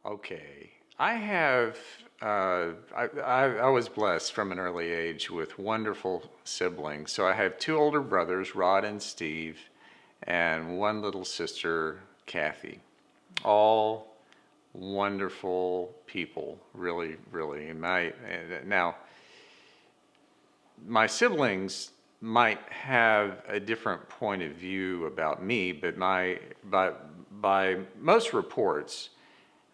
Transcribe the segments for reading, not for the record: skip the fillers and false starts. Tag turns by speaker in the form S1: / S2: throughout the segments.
S1: Okay. I have, I was blessed from an early age with wonderful siblings. So I have two older brothers, Rod and Steve, and one little sister, Kathy. All wonderful people, really, really. Now, my siblings might have a different point of view about me, but by most reports,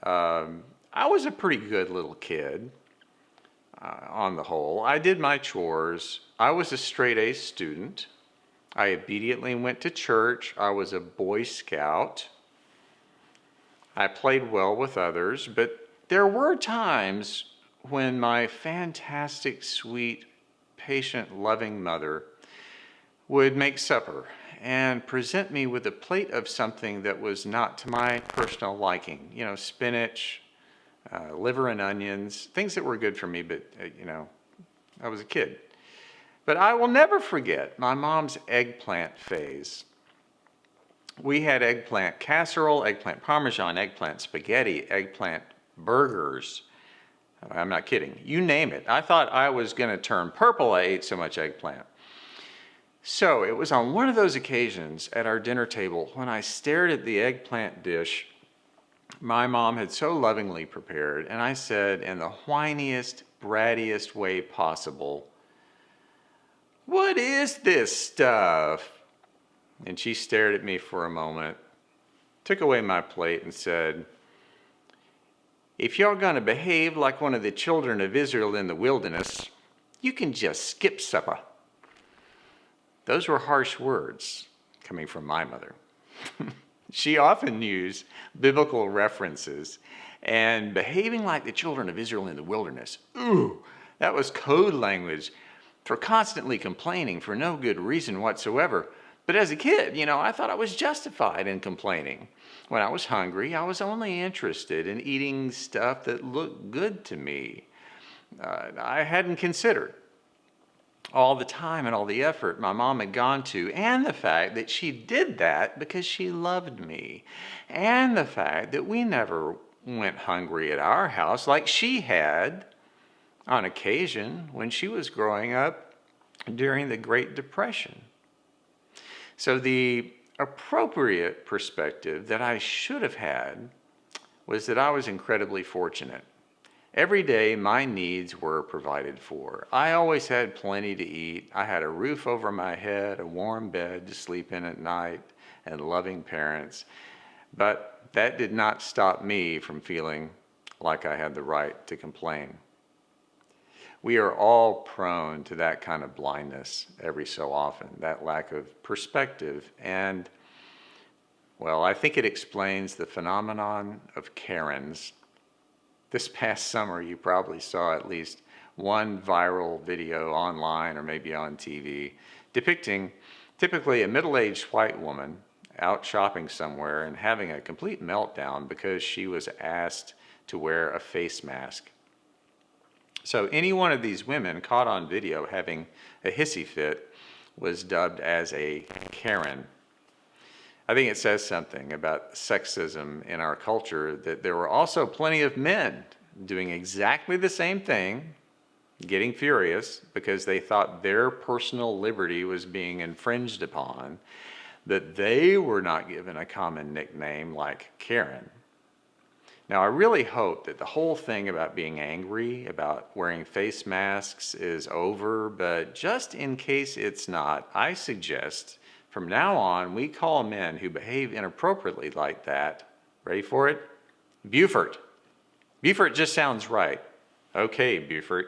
S1: I was a pretty good little kid on the whole. I did my chores. I was a straight A student. I obediently went to church. I was a Boy Scout. I played well with others, but there were times when my fantastic, sweet, patient, loving mother would make supper and present me with a plate of something that was not to my personal liking. You know, spinach, liver and onions, things that were good for me, but I was a kid. But I will never forget my mom's eggplant phase. We had eggplant casserole, eggplant parmesan, eggplant spaghetti, eggplant burgers. I'm not kidding. You name it. I thought I was going to turn purple. I ate so much eggplant. So it was on one of those occasions at our dinner table when I stared at the eggplant dish my mom had so lovingly prepared, and I said in the whiniest, brattiest way possible, "What is this stuff?" And she stared at me for a moment, took away my plate, and said, "If you're going to behave like one of the children of Israel in the wilderness, you can just skip supper." Those were harsh words coming from my mother. She often used biblical references and behaving like the children of Israel in the wilderness. Ooh, that was code language for constantly complaining for no good reason whatsoever. But as a kid, I thought I was justified in complaining. When I was hungry, I was only interested in eating stuff that looked good to me. I hadn't considered all the time and all the effort my mom had gone to, and the fact that she did that because she loved me, and the fact that we never went hungry at our house like she had on occasion when she was growing up during the Great Depression. So the appropriate perspective that I should have had was that I was incredibly fortunate. Every day, my needs were provided for. I always had plenty to eat. I had a roof over my head, a warm bed to sleep in at night, and loving parents. But that did not stop me from feeling like I had the right to complain. We are all prone to that kind of blindness every so often, that lack of perspective. And, well, I think it explains the phenomenon of Karens. This past summer, you probably saw at least one viral video online or maybe on TV depicting typically a middle-aged white woman out shopping somewhere and having a complete meltdown because she was asked to wear a face mask. So any one of these women caught on video having a hissy fit was dubbed as a Karen. I think it says something about sexism in our culture that there were also plenty of men doing exactly the same thing, getting furious because they thought their personal liberty was being infringed upon, that they were not given a common nickname like Karen. Now, I really hope that the whole thing about being angry about wearing face masks is over, but just in case it's not, I suggest from now on, we call men who behave inappropriately like that, ready for it? Buford. Buford just sounds right. Okay, Buford.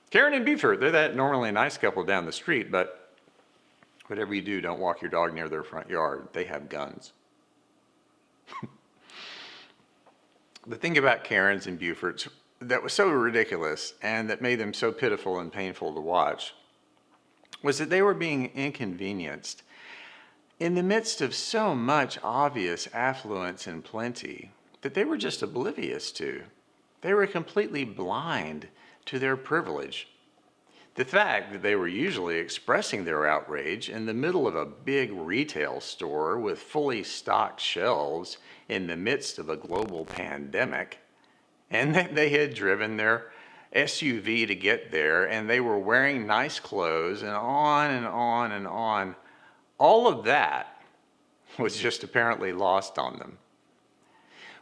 S1: Karen and Buford, they're that normally nice couple down the street, but whatever you do, don't walk your dog near their front yard. They have guns. The thing about Karens and Bufords that was so ridiculous and that made them so pitiful and painful to watch was that they were being inconvenienced in the midst of so much obvious affluence and plenty that they were just oblivious to. They were completely blind to their privilege. The fact that they were usually expressing their outrage in the middle of a big retail store with fully stocked shelves in the midst of a global pandemic, and that they had driven their SUV to get there, and they were wearing nice clothes, and on and on and on. All of that was just apparently lost on them.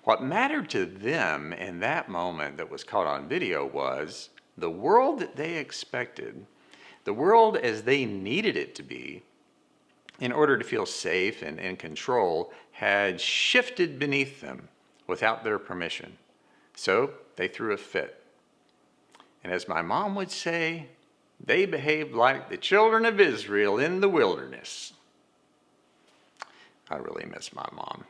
S1: What mattered to them in that moment that was caught on video was the world that they expected, the world as they needed it to be, in order to feel safe and in control, had shifted beneath them without their permission. So they threw a fit. And as my mom would say, they behaved like the children of Israel in the wilderness. I really miss my mom.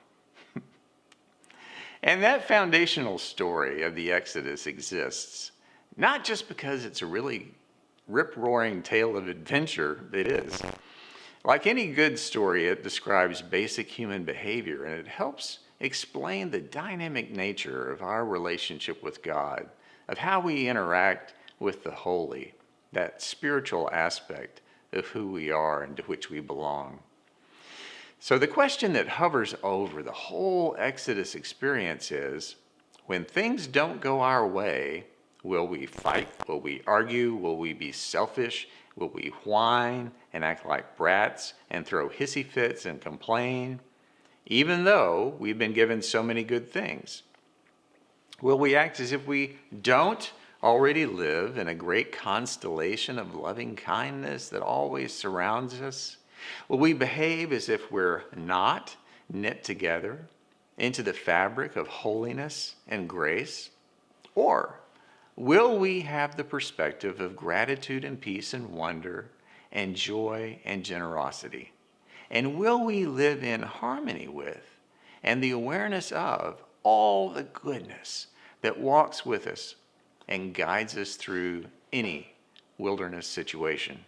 S1: And that foundational story of the Exodus exists, not just because it's a really rip-roaring tale of adventure. It is. Like any good story, it describes basic human behavior, and it helps explain the dynamic nature of our relationship with God, of how we interact with the holy, that spiritual aspect of who we are and to which we belong. So the question that hovers over the whole Exodus experience is, when things don't go our way, will we fight? Will we argue? Will we be selfish? Will we whine and act like brats and throw hissy fits and complain, even though we've been given so many good things? Will we act as if we don't already live in a great constellation of loving kindness that always surrounds us? Will we behave as if we're not knit together into the fabric of holiness and grace? Or will we have the perspective of gratitude and peace and wonder and joy and generosity? And will we live in harmony with and the awareness of all the goodness that walks with us and guides us through any wilderness situation?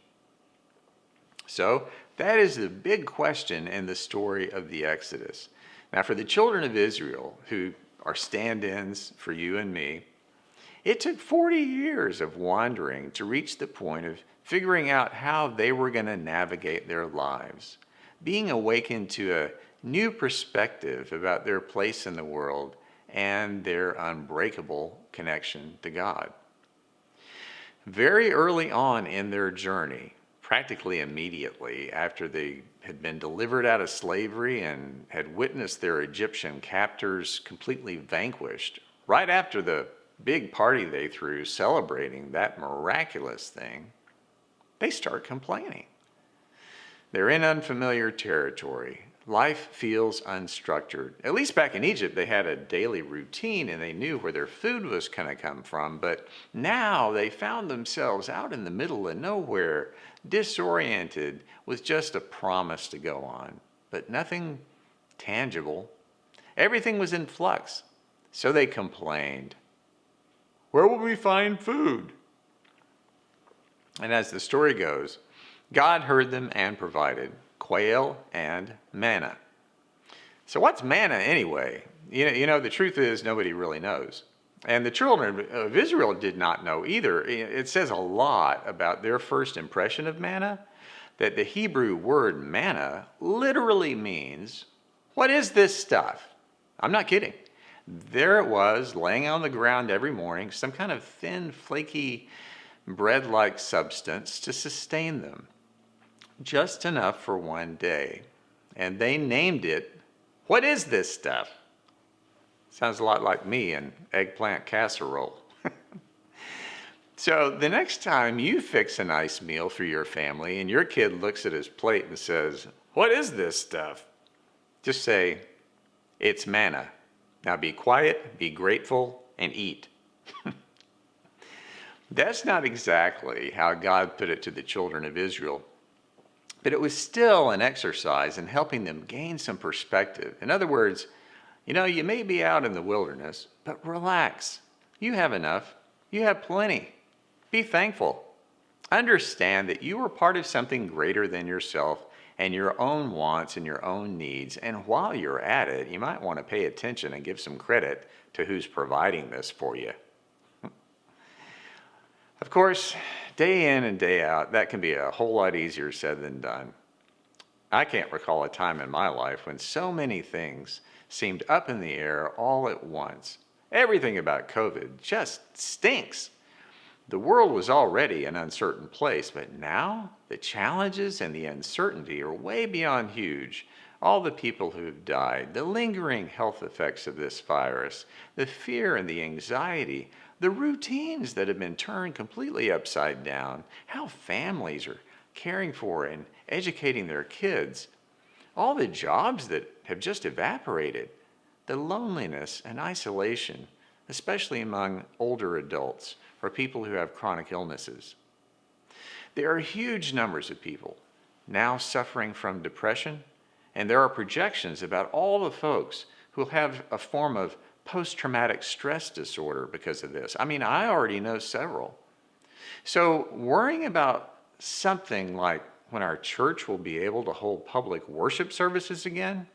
S1: So that is the big question in the story of the Exodus. Now, for the children of Israel, who are stand-ins for you and me, it took 40 years of wandering to reach the point of figuring out how they were going to navigate their lives, being awakened to a new perspective about their place in the world and their unbreakable connection to God. Very early on in their journey, practically immediately after they had been delivered out of slavery and had witnessed their Egyptian captors completely vanquished, right after the big party they threw celebrating that miraculous thing, they start complaining. They're in unfamiliar territory. Life feels unstructured. At least back in Egypt, they had a daily routine and they knew where their food was going to come from. But now they found themselves out in the middle of nowhere, disoriented, with just a promise to go on, but nothing tangible. Everything was in flux. So they complained. Where will we find food? And as the story goes, God heard them and provided quail and manna. So what's manna anyway? You know, the truth is nobody really knows. And the children of Israel did not know either. It says a lot about their first impression of manna, that the Hebrew word manna literally means, what is this stuff? I'm not kidding. There it was, laying on the ground every morning, some kind of thin, flaky, bread-like substance to sustain them. Just enough for one day. And they named it, what is this stuff? Sounds a lot like me and eggplant casserole. So the next time you fix a nice meal for your family and your kid looks at his plate and says, what is this stuff? Just say, it's manna. Now be quiet, be grateful, and eat. That's not exactly how God put it to the children of Israel, but it was still an exercise in helping them gain some perspective. In other words, you may be out in the wilderness, but relax. You have enough. You have plenty. Be thankful. Understand that you are part of something greater than yourself and your own wants and your own needs. And while you're at it, you might want to pay attention and give some credit to who's providing this for you. Of course, day in and day out, that can be a whole lot easier said than done. I can't recall a time in my life when so many things seemed up in the air all at once. Everything about COVID just stinks. The world was already an uncertain place, but now the challenges and the uncertainty are way beyond huge. All the people who have died, the lingering health effects of this virus, the fear and the anxiety, the routines that have been turned completely upside down, how families are caring for and educating their kids, all the jobs that have just evaporated, the loneliness and isolation, especially among older adults or people who have chronic illnesses. There are huge numbers of people now suffering from depression, and there are projections about all the folks who will have a form of post-traumatic stress disorder because of this. I mean, I already know several. So worrying about something like when our church will be able to hold public worship services again,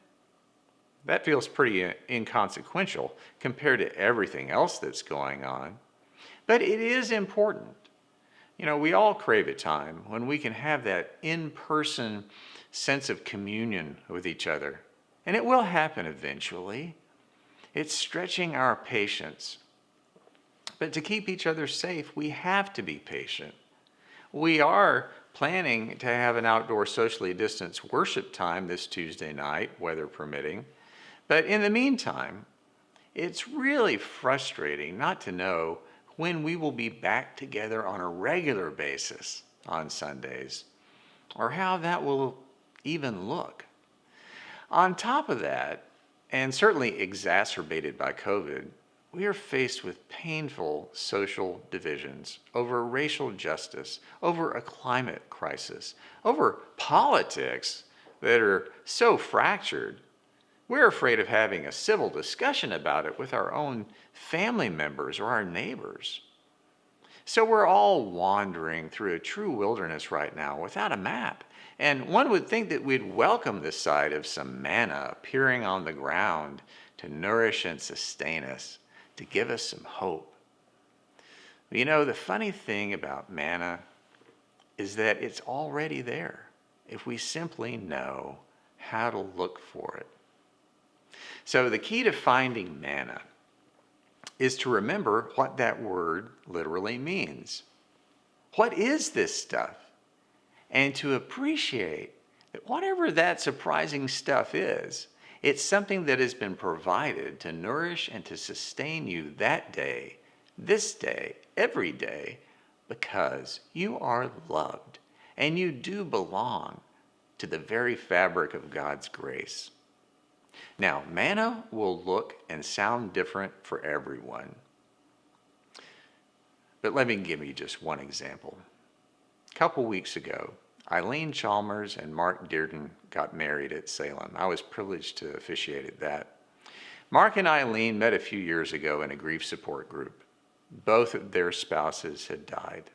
S1: that feels pretty inconsequential compared to everything else that's going on. But it is important. You know, we all crave a time when we can have that in-person sense of communion with each other. And it will happen eventually. It's stretching our patience. But to keep each other safe, we have to be patient. We are planning to have an outdoor socially distanced worship time this Tuesday night, weather permitting. But in the meantime, it's really frustrating not to know when we will be back together on a regular basis on Sundays, or how that will even look. On top of that, and certainly exacerbated by COVID, we are faced with painful social divisions over racial justice, over a climate crisis, over politics that are so fractured. We're afraid of having a civil discussion about it with our own family members or our neighbors. So we're all wandering through a true wilderness right now without a map. And one would think that we'd welcome the sight of some manna appearing on the ground to nourish and sustain us, to give us some hope. You know, the funny thing about manna is that it's already there if we simply know how to look for it. So the key to finding manna is to remember what that word literally means. What is this stuff? And to appreciate that whatever that surprising stuff is, it's something that has been provided to nourish and to sustain you that day, this day, every day, because you are loved and you do belong to the very fabric of God's grace. Now, manna will look and sound different for everyone. But let me give you just one example. A couple weeks ago, Eileen Chalmers and Mark Dearden got married at Salem. I was privileged to officiate at that. Mark and Eileen met a few years ago in a grief support group. Both of their spouses had died.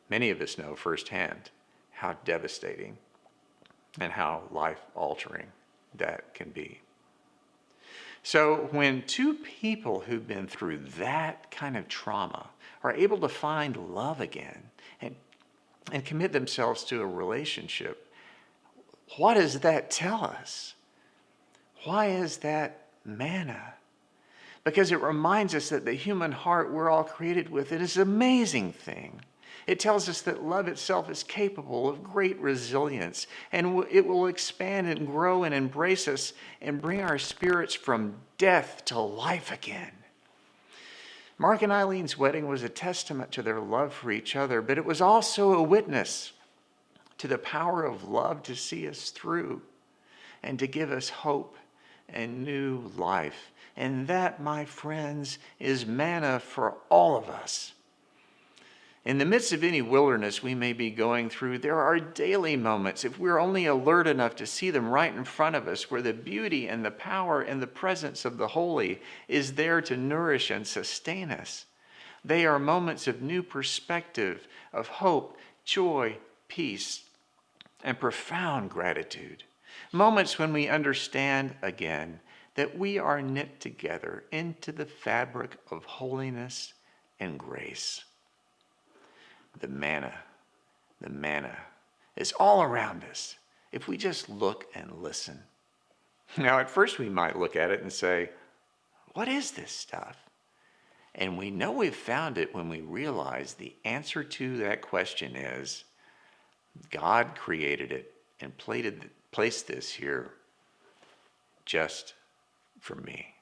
S1: Many of us know firsthand how devastating and how life-altering that can be. So when two people who've been through that kind of trauma are able to find love again and commit themselves to a relationship, what does that tell us? Why is that manna? Because it reminds us that the human heart we're all created with, it is an amazing thing. It tells us that love itself is capable of great resilience, and it will expand and grow and embrace us and bring our spirits from death to life again. Mark and Eileen's wedding was a testament to their love for each other, but it was also a witness to the power of love to see us through and to give us hope and new life. And that, my friends, is manna for all of us. In the midst of any wilderness we may be going through, there are daily moments, if we're only alert enough to see them right in front of us, where the beauty and the power and the presence of the holy is there to nourish and sustain us. They are moments of new perspective, of hope, joy, peace, and profound gratitude. Moments when we understand again that we are knit together into the fabric of holiness and grace. the manna, the manna is all around us if we just look and listen. Now, at first we might look at it and say, what is this stuff? And we know we've found it when we realize the answer to that question is God created it and placed this here just for me.